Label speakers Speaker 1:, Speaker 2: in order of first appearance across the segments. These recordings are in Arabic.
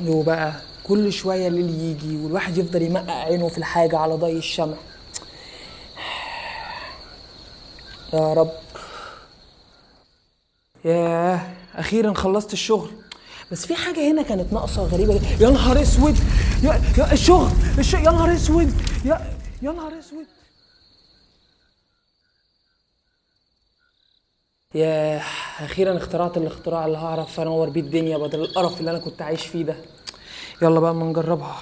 Speaker 1: وبقى كل شويه الليل يجي والواحد يفضل يمقق عينه في الحاجه على ضي الشمع. يا رب. ياه، اخيرا خلصت الشغل. بس في حاجه هنا كانت ناقصه غريبه جدا. يا نهار اسود، يا الشغل يا نهار اسود، يا نهار اسود. ياه، اخيرا اخترعت الاختراع اللي هعرف انور بيه الدنيا بدل القرف اللي انا كنت عايش فيه ده. يلا بقى اما نجربها.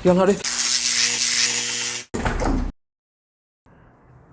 Speaker 1: يا نهار اسود.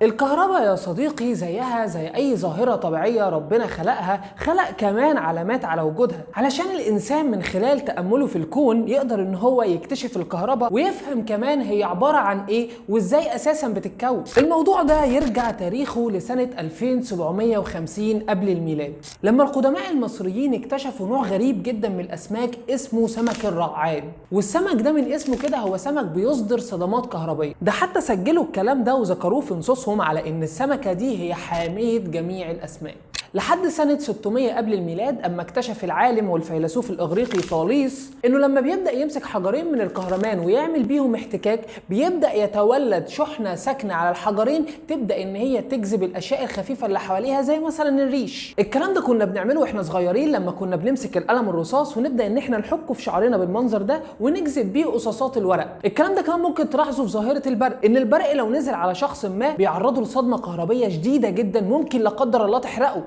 Speaker 1: الكهرباء يا صديقي زيها زي أي ظاهرة طبيعية ربنا خلقها، خلق كمان علامات على وجودها علشان الإنسان من خلال تأمله في الكون يقدر إن هو يكتشف الكهرباء ويفهم كمان هي عبارة عن إيه وإزاي أساسا بتتكون. الموضوع ده يرجع تاريخه لسنة 2750 قبل الميلاد، لما القدماء المصريين اكتشفوا نوع غريب جدا من الأسماك اسمه سمك الرعاد. والسمك ده من اسمه كده هو سمك بيصدر صدمات كهربية. ده حتى سجلوا الكلام ده وذكروه في نصوصهم على ان السمكة دي هي حامية جميع الاسماك، لحد سنة 600 قبل الميلاد اما اكتشف العالم والفيلسوف الاغريقي طاليس انه لما بيبدأ يمسك حجرين من الكهرمان ويعمل بيهم احتكاك بيبدأ يتولد شحنة ساكنة على الحجرين تبدأ ان هي تجذب الاشياء الخفيفة اللي حواليها زي مثلا الريش. الكلام ده كنا بنعمله واحنا صغيرين لما كنا بنمسك القلم الرصاص ونبدأ ان احنا نحكه في شعرنا بالمنظر ده ونجذب بيه قصاصات الورق. الكلام ده كمان ممكن تلاحظه في ظاهرة البرق، ان البرق لو نزل على شخص ما بيعرضه لصدمة كهربية شديدة جدا ممكن لا قدر الله تحرقه.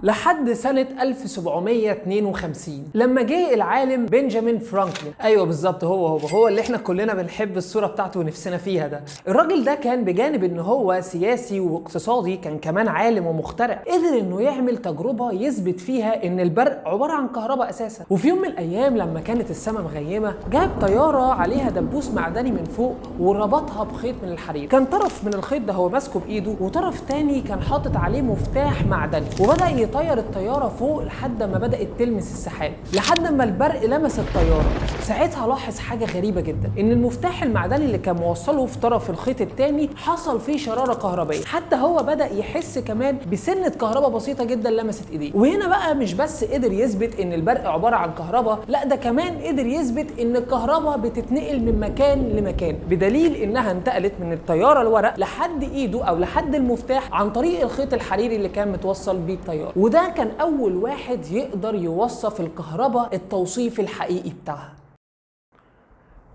Speaker 1: لحد سنة 1752 لما جه العالم بنجامين فرانكلين. ايوه بالظبط، هو اللي احنا كلنا بنحب الصورة بتاعته ونفسنا فيها ده. الراجل ده كان بجانب ان هو سياسي واقتصادي كان كمان عالم ومخترع. قدر انه يعمل تجربة يثبت فيها ان البرق عبارة عن كهرباء اساسا. وفي يوم من الايام لما كانت السماء مغيمة جاب طيارة عليها دبوس معدني من فوق وربطها بخيط من الحرير. كان طرف من الخيط ده هو ماسكه بايده وطرف تاني كان حاطط عليه مفتاح معدني، وبدأ طير الطياره فوق لحد ما بدات تلمس السحاب، لحد ما البرق لمس الطياره. ساعتها لاحظ حاجه غريبه جدا، ان المفتاح المعدني اللي كان موصله في طرف الخيط الثاني حصل فيه شراره كهربائيه. حتى هو بدا يحس كمان بسنه كهرباء بسيطه جدا لمست ايديه. وهنا بقى مش بس قدر يثبت ان البرق عباره عن كهرباء، لا ده كمان قدر يثبت ان الكهرباء بتتنقل من مكان لمكان، بدليل انها انتقلت من الطياره الورق لحد ايده او لحد المفتاح عن طريق الخيط الحريري اللي كان متوصل بيه الطياره. وده كان أول واحد يقدر يوصف الكهرباء التوصيف الحقيقي بتاعها.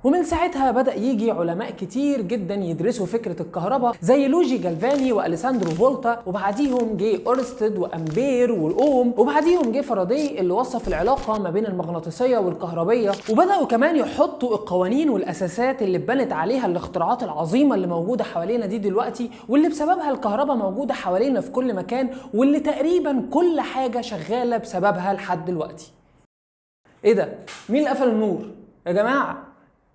Speaker 1: ومن ساعتها بدأ يجي علماء كتير جدا يدرسوا فكرة الكهرباء زي لوجي جالفاني وأليساندرو فولتا، وبعديهم جه أورستد وأمبير والأوم، وبعديهم جه فاراداي اللي وصف العلاقة ما بين المغناطيسية والكهربية. وبدأوا كمان يحطوا القوانين والأساسات اللي اتبنت عليها الاختراعات العظيمة اللي موجودة حوالينا دي دلوقتي، واللي بسببها الكهرباء موجودة حوالينا في كل مكان، واللي تقريبا كل حاجة شغالة بسببها لحد دلوقتي. ايه ده؟ مين اللي قفل النور؟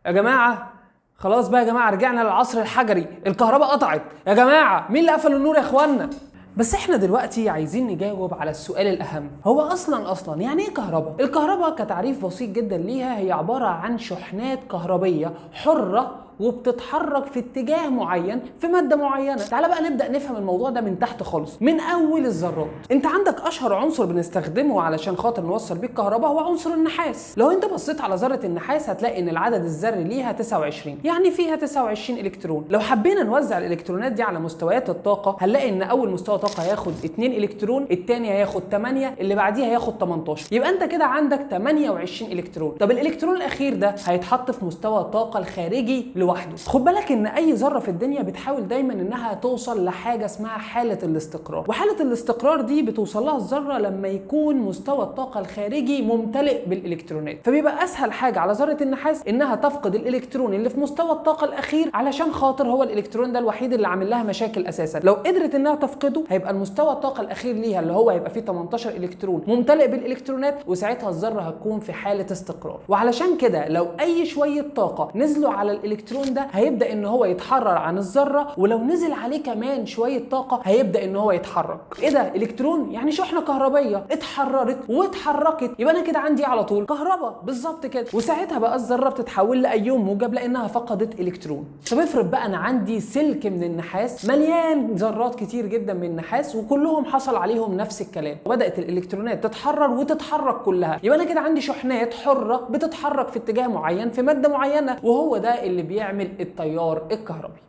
Speaker 1: يا جماعة خلاص بقى يا جماعة، رجعنا للعصر الحجري، الكهرباء قطعت يا جماعة، مين اللي قفل النور يا اخوانا؟ بس احنا دلوقتي عايزين نجاوب على السؤال الأهم، هو أصلا يعني ايه كهرباء؟ الكهرباء كتعريف بسيط جدا ليها هي عبارة عن شحنات كهربية حرة وبتتحرك في اتجاه معين في ماده معينه. تعال بقى نبدا نفهم الموضوع ده من تحت خالص، من اول الذرات. انت عندك اشهر عنصر بنستخدمه علشان خاطر نوصل بيه الكهرباء هو عنصر النحاس. لو انت بصيت على ذره النحاس هتلاقي ان العدد الذري ليها 29، يعني فيها 29 الكترون. لو حبينا نوزع الالكترونات دي على مستويات الطاقه هنلاقي ان اول مستوى طاقه هياخد 2 الكترون، الثاني هياخد 8، اللي بعديها هياخد 18. يبقى انت كده عندك 28 الكترون. طب الالكترون الاخير ده هيتحط في مستوى الطاقه الخارجي لوحده. خد بالك ان اي ذره في الدنيا بتحاول دايما انها توصل لحاجه اسمها حاله الاستقرار، وحاله الاستقرار دي بتوصل لها الذره لما يكون مستوى الطاقه الخارجي ممتلئ بالالكترونات. فبيبقى اسهل حاجه على ذره النحاس انها تفقد الالكترون اللي في مستوى الطاقه الاخير علشان خاطر هو الالكترون ده الوحيد اللي عامل لها مشاكل اساسا. لو قدرت انها تفقده هيبقى المستوى الطاقه الاخير ليها اللي هو هيبقى فيه 18 الكترون ممتلئ بالالكترونات، وساعتها الذره هتكون في حاله استقرار. وعلشان كده لو اي شويه طاقه نزلوا على الالكترون الالكترون ده هيبدا ان هو يتحرر عن الذره، ولو نزل عليه كمان شويه طاقه هيبدا ان هو يتحرك. ايه ده؟ الكترون يعني شحنه كهربيه اتحررت واتحركت، يبقى انا كده عندي على طول كهرباء بالظبط كده. وساعتها بقى الذره بتتحول لايون موجب لانها فقدت الكترون. طب افرض بقى انا عندي سلك من النحاس مليان ذرات كتير جدا من النحاس وكلهم حصل عليهم نفس الكلام، وبدات الالكترونات تتحرر وتتحرك كلها، يبقى انا كده عندي شحنات حره بتتحرك في اتجاه معين في ماده معينه، وهو ده اللي بيعمل التيار الكهربي.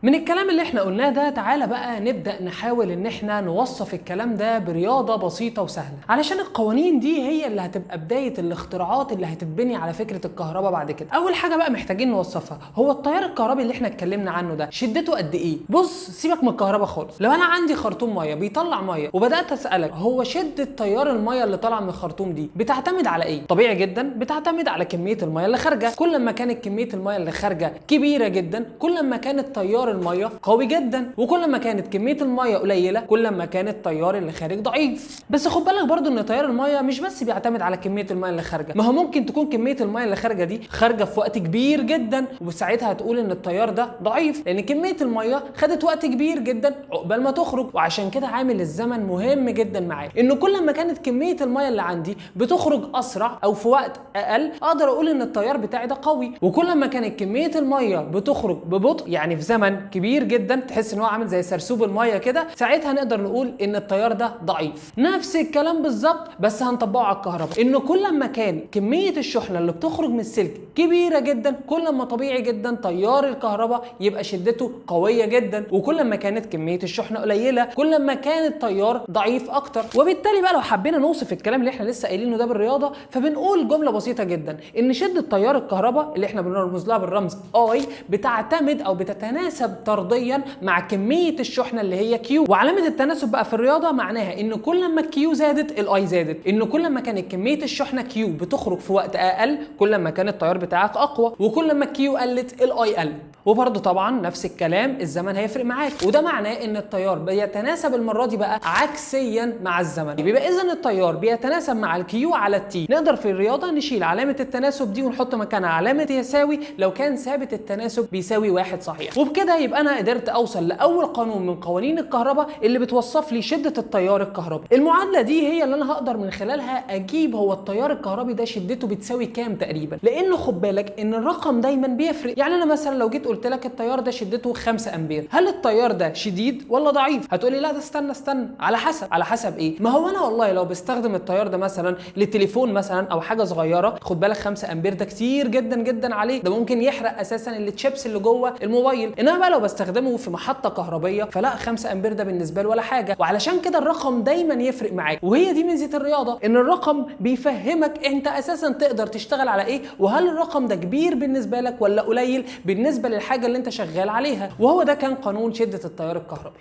Speaker 1: من الكلام اللي احنا قلناه ده تعالى بقى نبدأ نحاول ان احنا نوصف الكلام ده برياضة بسيطة وسهلة، علشان القوانين دي هي اللي هتبقى بداية الاختراعات اللي هتتبني على فكرة الكهرباء بعد كده. اول حاجة بقى محتاجين نوصفها هو التيار الكهربي اللي احنا اتكلمنا عنه ده شدته قد ايه. بص سيبك من الكهرباء خالص، لو انا عندي خرطوم مية بيطلع مية وبدأت اسألك هو شدة تيار المية اللي طالعة من الخرطوم دي بتعتمد على ايه؟ طبيعي جدا بتعتمد على كمية المية اللي خارجة. كل ما كانت كمية المية اللي خارجة كبيرة جدا كل ما كان التيار المية قوي جدا، وكل ما كانت كميه الميه قليله كل ما كان التيار اللي خارج ضعيف. بس خد بالك برضو ان تيار الميه مش بس بيعتمد على كميه الميه اللي خارجه، ما هو ممكن تكون كميه الميه اللي خارجه دي خارجه في وقت كبير جدا وساعتها هتقول ان التيار ده ضعيف لان كميه الميه خدت وقت كبير جدا عقبال ما تخرج. وعشان كده عامل الزمن مهم جدا معايا، ان كل ما كانت كميه الميه اللي عندي بتخرج اسرع او في وقت اقل اقدر اقول ان التيار بتاعي ده قوي، وكل ما كانت كميه الميه بتخرج ببطء يعني في زمن كبير جدا تحس ان هو عامل زي سرسوب الميه كده، ساعتها نقدر نقول ان التيار ده ضعيف. نفس الكلام بالظبط بس هنطبقه على الكهرباء، انه كل ما كان كميه الشحنه اللي بتخرج من السلك كبيره جدا كل ما طبيعي جدا تيار الكهرباء يبقى شدته قويه جدا، وكل ما كانت كميه الشحنه قليله كل ما كان التيار ضعيف اكتر. وبالتالي بقى لو حبينا نوصف الكلام اللي احنا لسه قايلينه ده بالرياضه فبنقول جمله بسيطه جدا ان شده تيار الكهرباء اللي احنا بنرمز لها بالرمز اي بتعتمد او بتتناسب طرديا مع كميه الشحنه اللي هي كيو. وعلامه التناسب بقى في الرياضه معناها ان كل ما الكيو زادت الاي زادت، ان كل ما كانت كميه الشحنه كيو بتخرج في وقت اقل كل ما كان التيار بتاعك اقوى، وكل ما الكيو قلت الاي قل. وبرده طبعا نفس الكلام الزمن هيفرق معاك، وده معناه ان التيار بيتناسب المره دي بقى عكسيا مع الزمن. يبقى اذا التيار بيتناسب مع الكيو على التي. نقدر في الرياضه نشيل علامه التناسب دي ونحط مكانها علامه يساوي لو كان ثابت التناسب بيساوي 1 صحيح. وبكده يبقى انا قدرت اوصل لاول قانون من قوانين الكهرباء اللي بتوصف لي شده التيار الكهربي. المعادله دي هي اللي انا هقدر من خلالها اجيب هو التيار الكهربي ده شدته بتساوي كام تقريبا، لانه خد بالك ان الرقم دايما بيفرق. يعني انا مثلا لو جيت قلت لك التيار ده شدته 5 امبير، هل التيار ده شديد ولا ضعيف؟ هتقولي لا ده استنى على حسب ايه؟ ما هو انا والله لو بستخدم التيار ده مثلا للتليفون مثلا او حاجه صغيره، خد بالك 5 امبير ده كتير جدا جدا عليه، ده ممكن يحرق اساسا التشيبس اللي جوه الموبايل. انما بقى لو بستخدمه في محطه كهربيه فلا 5 امبير ده بالنسبه له ولا حاجه. وعلشان كده الرقم دايما يفرق معاك، وهي دي ميزه الرياضه ان الرقم بيفهمك انت اساسا تقدر تشتغل على ايه، وهل الرقم ده كبير بالنسبه لك ولا قليل بالنسبه للحاجه اللي انت شغال عليها. وهو ده كان قانون شده التيار الكهربي.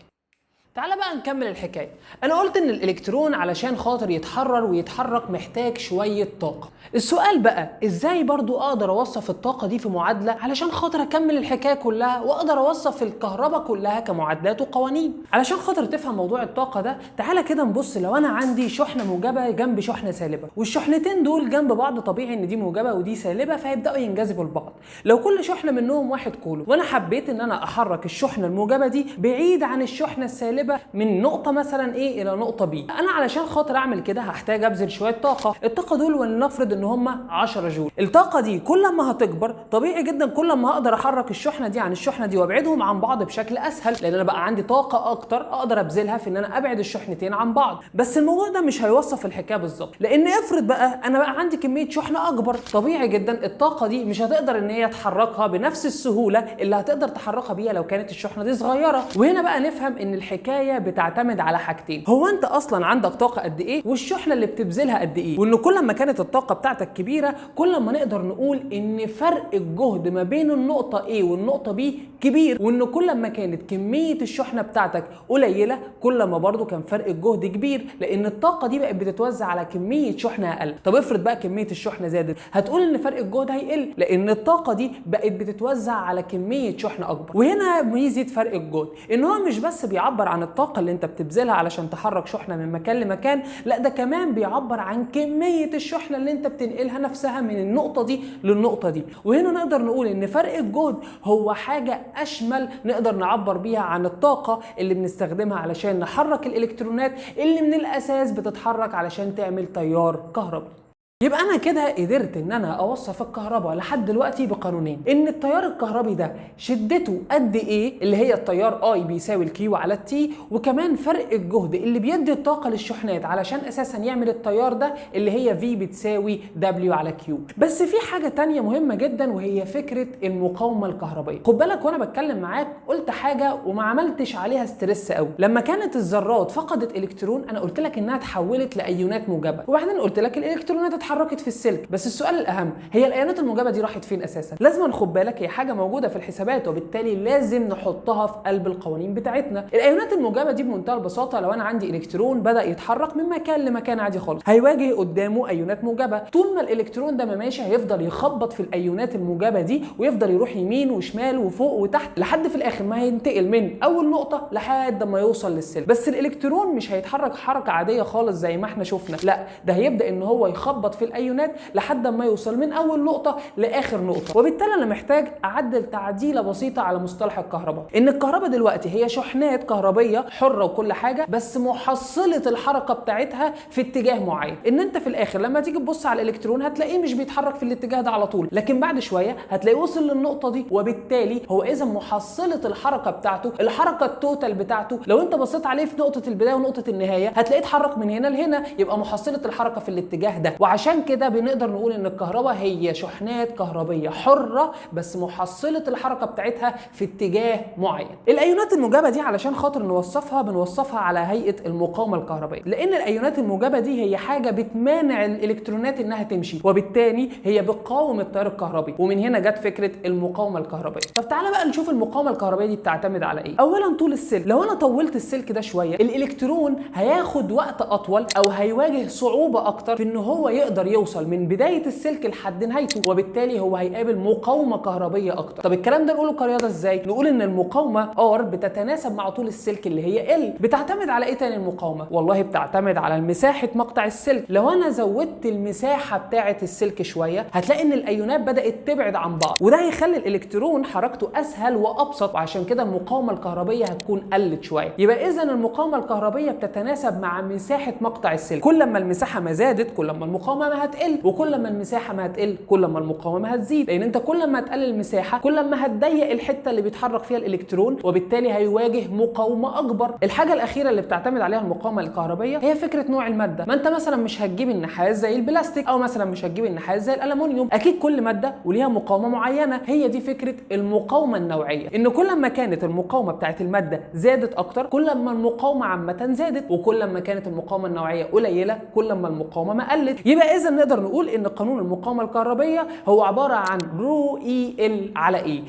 Speaker 1: تعالى بقى نكمل الحكايه. انا قلت ان الالكترون علشان خاطر يتحرر ويتحرك محتاج شويه طاقه. السؤال بقى ازاي برضو اقدر اوصف الطاقه دي في معادله علشان خاطر اكمل الحكايه كلها واقدر اوصف الكهرباء كلها كمعادلات وقوانين. علشان خاطر تفهم موضوع الطاقه ده تعالى كده نبص. لو انا عندي شحنه موجبه جنب شحنه سالبه والشحنتين دول جنب بعض، طبيعي ان دي موجبه ودي سالبه فهيبداوا ينجذبوا لبعض. لو كل شحنه منهم 1 كولوم وانا حبيت ان انا احرك الشحنه الموجبه دي بعيد عن الشحنه السالبه من نقطه مثلا ايه الى نقطه بي، انا علشان خاطر اعمل كده هحتاج ابذل شويه طاقه. الطاقه دول ولنفرض ان هم 10 جول. الطاقه دي كل ما هتكبر طبيعي جدا كل ما هقدر احرك الشحنه دي عن الشحنه دي وابعدهم عن بعض بشكل اسهل، لان انا بقى عندي طاقه اكتر اقدر ابذلها في ان انا ابعد الشحنتين عن بعض. بس الموضوع ده مش هيوصف الحكايه بالظبط، لان افرض بقى انا بقى عندي كميه شحنه اكبر، طبيعي جدا الطاقه دي مش هتقدر ان هي تحركها بنفس السهوله اللي هتقدر تحركها بيها لو كانت الشحنه دي صغيره. وهنا بقى نفهم ان الحكايه بتعتمد على حاجتين، هو انت اصلا عندك طاقه قد ايه والشحنه اللي بتبذلها قد ايه، وان كل ما كانت الطاقه بتاعتك كبيره كل ما نقدر نقول ان فرق الجهد ما بين النقطه A والنقطه B كبير، وان كل ما كانت كميه الشحنه بتاعتك قليله كل ما برضو كان فرق الجهد كبير، لان الطاقه دي بقت بتتوزع على كميه شحنه اقل. طب افرض بقى كميه الشحنه زادت، هتقول ان فرق الجهد هيقل لان الطاقه دي بقت بتتوزع على كميه شحنه اكبر. وهنا ميزه فرق الجهد ان هو مش بس بيعبر عن الطاقه اللي انت بتبذلها علشان تحرك شحنه من مكان لمكان، لا ده كمان بيعبر عن كميه الشحنه اللي انت بتنقلها نفسها من النقطه دي للنقطه دي. وهنا نقدر نقول ان فرق الجهد هو حاجه اشمل نقدر نعبر بيها عن الطاقه اللي بنستخدمها علشان نحرك الالكترونات اللي من الاساس بتتحرك علشان تعمل تيار كهربي. يبقى انا كده قدرت ان انا اوصف الكهرباء لحد دلوقتي بقانونين، ان التيار الكهربي ده شدته قد ايه اللي هي التيار اي بيساوي الكيو على التي، وكمان فرق الجهد اللي بيدي الطاقه للشحنات علشان اساسا يعمل التيار ده اللي هي في بتساوي دبليو على كيو. بس في حاجه تانية مهمه جدا وهي فكره المقاومه الكهربائيه. خد بالك وانا بتكلم معاك قلت حاجه وما عملتش عليها ستريس قوي. لما كانت الذرات فقدت الكترون انا قلت لك انها اتحولت لايونات موجبه، وبعدين قلت لك الالكترونات اتحركت في السلك. بس السؤال الاهم هي الايونات الموجبه دي راحت فين اساسا؟ لازم ناخد بالك هي حاجه موجوده في الحسابات وبالتالي لازم نحطها في قلب القوانين بتاعتنا. الايونات الموجبه دي بمنتهى البساطه لو انا عندي الكترون بدا يتحرك من مكان لمكان عادي خالص هيواجه قدامه ايونات موجبه. طول ما الالكترون ده ما ماشي هيفضل يخبط في الايونات الموجبه دي ويفضل يروح يمين وشمال وفوق وتحت لحد في الاخر ما هينتقل من اول نقطه لحد ما يوصل للسلك. بس الالكترون مش هيتحرك حركه عاديه خالص زي ما احنا شفنا، لا ده هيبدا ان هو يخبط في الايونات لحد ما يوصل من اول نقطه لاخر نقطه. وبالتالي انا محتاج اعدل تعديله بسيطه على مصطلح الكهرباء، ان الكهرباء دلوقتي هي شحنات كهربيه حره وكل حاجه بس محصله الحركه بتاعتها في اتجاه معين. ان انت في الاخر لما تيجي تبص على الالكترون هتلاقيه مش بيتحرك في الاتجاه ده على طول، لكن بعد شويه هتلاقيه وصل للنقطه دي، وبالتالي هو اذا محصله الحركه بتاعته الحركه التوتال بتاعته لو انت بصيت عليه في نقطه البدايه ونقطه النهايه هتلاقيه اتحرك من هنا لهنا، يبقى محصله الحركه في الاتجاه ده. وعشان كده بنقدر نقول ان الكهرباء هي شحنات كهربيه حره بس محصله الحركه بتاعتها في اتجاه معين. الايونات الموجبه دي علشان خاطر نوصفها بنوصفها على هيئه المقاومه الكهربائيه، لان الايونات الموجبه دي هي حاجه بتمانع الالكترونات انها تمشي وبالتالي هي بتقاوم التيار الكهربي، ومن هنا جت فكره المقاومه الكهربائيه. طب تعالى بقى نشوف المقاومه الكهربائيه دي بتعتمد على ايه. اولا طول السلك، لو انا طولت السلك ده شويه الالكترون هياخد وقت اطول او هيواجه صعوبه اكتر في ان هو يقدر يوصل من بدايه السلك لحد نهايته، وبالتالي هو هيقابل مقاومه كهربيه اكتر. طب الكلام ده نقوله كرياضه ازاي؟ نقول ان المقاومه ار بتتناسب مع طول السلك اللي هي ال. بتعتمد على ايه تاني المقاومه؟ والله بتعتمد على مساحه مقطع السلك. لو انا زودت المساحه بتاعه السلك شويه هتلاقي ان الايونات بدات تبعد عن بعض، وده هيخلي الالكترون حركته اسهل وابسط، وعشان كده المقاومه الكهربيه هتكون قلت شويه. يبقى اذا المقاومه الكهربيه بتتناسب مع مساحه مقطع السلك. كل ما المساحه ما زادت كل ما المقاومه ما هتقل، وكل ما المساحه ما هتقل كل ما المقاومه هتزيد، لان انت كل ما تقلل المساحه كل ما هتضيق الحته اللي بيتحرك فيها الالكترون وبالتالي هيواجه مقاومه اكبر. الحاجه الاخيره اللي بتعتمد عليها المقاومه الكهربيه هي فكره نوع الماده. ما انت مثلا مش هتجيب النحاس زي البلاستيك او مثلا مش هتجيب النحاس زي الالومنيوم، اكيد كل ماده وليها مقاومه معينه. هي دي فكره المقاومه النوعيه، ان كل ما كانت المقاومه بتاعت الماده زادت اكتر كل ما المقاومه عامه زادت، وكل ما كانت المقاومه النوعيه قليله كل ما المقاومه ما قلت. يبقى اذا نقدر نقول ان قانون المقاومه الكهربيه هو عباره عن رو اي ال على اي.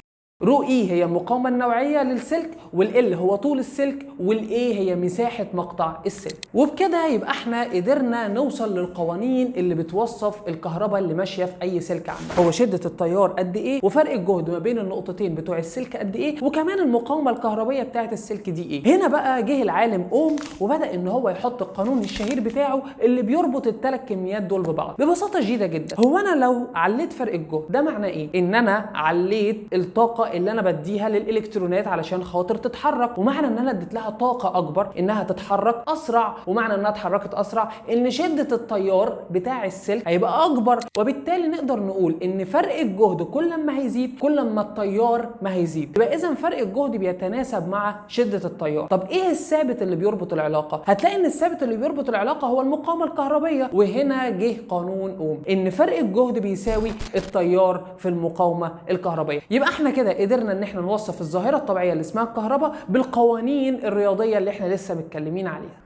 Speaker 1: رو اي هي المقاومه النوعيه للسلك، والال هو طول السلك، والاي هي مساحه مقطع السلك. وبكده يبقى احنا قدرنا نوصل للقوانين اللي بتوصف الكهرباء اللي ماشيه في اي سلك عامه. هو شده التيار قد ايه، وفرق الجهد ما بين النقطتين بتوع السلك قد ايه، وكمان المقاومه الكهربيه بتاعه السلك دي ايه. هنا بقى جه العالم اوم وبدا ان هو يحط القانون الشهير بتاعه اللي بيربط الثلاث كميات دول ببعض ببساطه شديده جدا. هو انا لو عليت فرق الجهد ده معناه ايه؟ ان انا عليت الطاقه اللي انا بديها للالكترونات علشان خاطر تتحرك، ومعنى ان انا اديت لها طاقه اكبر انها تتحرك اسرع، ومعنى انها اتحركت اسرع ان شده التيار بتاع السلك هيبقى اكبر، وبالتالي نقدر نقول ان فرق الجهد كل ما هيزيد كل ما التيار ما هيزيد. يبقى اذا فرق الجهد بيتناسب مع شده التيار. طب ايه الثابت اللي بيربط العلاقه؟ هتلاقي ان الثابت اللي بيربط العلاقه هو المقاومه الكهربيه، وهنا جه قانون اوم ان فرق الجهد بيساوي التيار في المقاومه الكهربيه. يبقى احنا كده قدرنا ان احنا نوصف الظاهره الطبيعيه اللي اسمها الكهرباء بالقوانين الرياضيه اللي احنا لسه متكلمين عليها.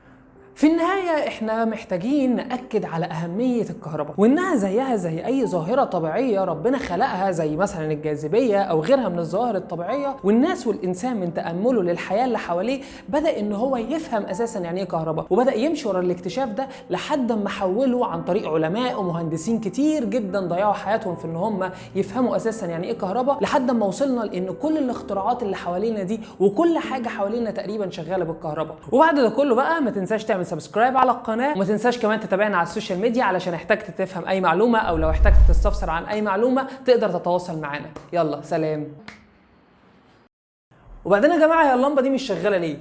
Speaker 1: في النهاية احنا محتاجين نأكد على أهمية الكهرباء، وإنها زيها زي أي ظاهرة طبيعية ربنا خلقها، زي مثلا الجاذبية أو غيرها من الظواهر الطبيعية. والناس والإنسان من تأمله للحياة اللي حواليه بدأ إن هو يفهم أساسا يعني إيه كهرباء، وبدأ يمشي ورا الاكتشاف ده لحد ما حوله عن طريق علماء ومهندسين كتير جدا ضيعوا حياتهم في إن هم يفهموا أساسا يعني إيه كهرباء، لحد ما وصلنا لإن كل الاختراعات اللي حوالينا دي وكل حاجة حوالينا تقريبا شغالة بالكهرباء. وبعد ده كله بقى ما تنساش تعمل سبسكرايب على القناه، وما تنساش كمان تتابعنا على السوشيال ميديا علشان احتجت تفهم اي معلومه او لو احتجت تستفسر عن اي معلومه تقدر تتواصل معانا. يلا سلام. وبعدين يا جماعه، هي اللمبه دي مش شغاله ليه؟